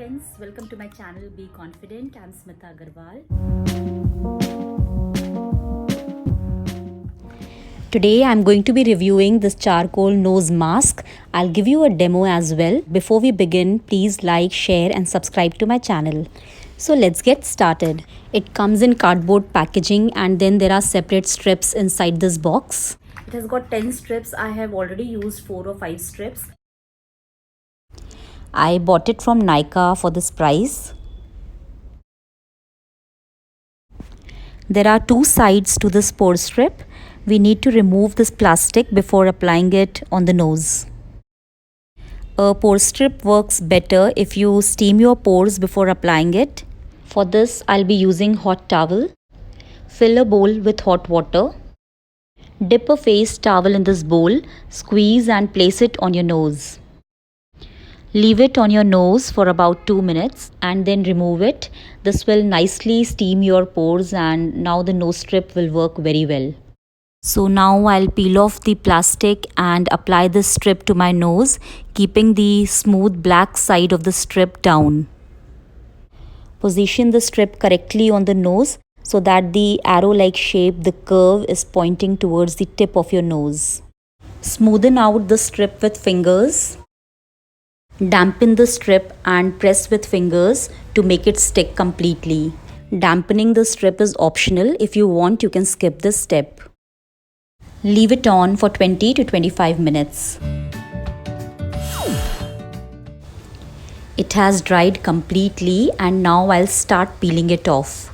friends, welcome to my channel Be Confident. I'm Smita Agarwal. Today I'm going to be reviewing this charcoal nose mask. I'll give you a demo as well. Before we begin, please like, share and subscribe to my channel. So let's get started. It comes in cardboard packaging and then there are separate strips inside this box. It has got 10 strips. I have already used 4 or 5 strips. I bought it from Nykaa for this price. There are 2 sides to this pore strip. We need to remove this plastic before applying it on the nose. A pore strip works better if you steam your pores before applying it. For this, I'll be using hot towel. Fill a bowl with hot water. Dip a face towel in this bowl, squeeze and place it on your nose. Leave it on your nose for about 2 minutes and then remove it. This will nicely steam your pores and now the nose strip will work very well. So now I'll peel off the plastic and apply this strip to my nose, keeping the smooth black side of the strip down. Position the strip correctly on the nose so that the arrow-like shape, the curve, is pointing towards the tip of your nose. Smoothen out the strip with fingers. Dampen the strip and press with fingers to make it stick completely. Dampening the strip is optional. If you want, you can skip this step. Leave it on for 20 to 25 minutes. It has dried completely and now I'll start peeling it off.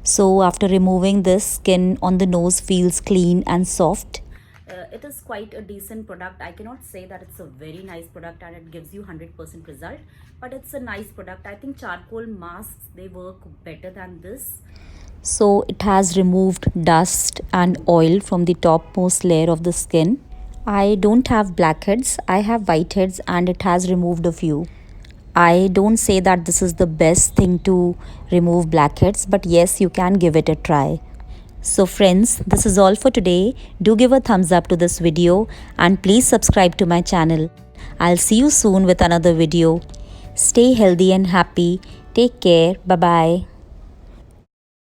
So after removing this, skin on the nose feels clean and soft. It is quite a decent product. I cannot say that it's a very nice product and it gives you 100% result, but it's a nice product. I think charcoal masks, they work better than this. So it has removed dust and oil from the topmost layer of the skin. I don't have blackheads, I have whiteheads and it has removed a few. I don't say that this is the best thing to remove blackheads, but yes, you can give it a try. So friends, this is all for today. Do give a thumbs up to this video and please subscribe to my channel. I'll see you soon with another video. Stay healthy and happy. Take care. Bye-bye.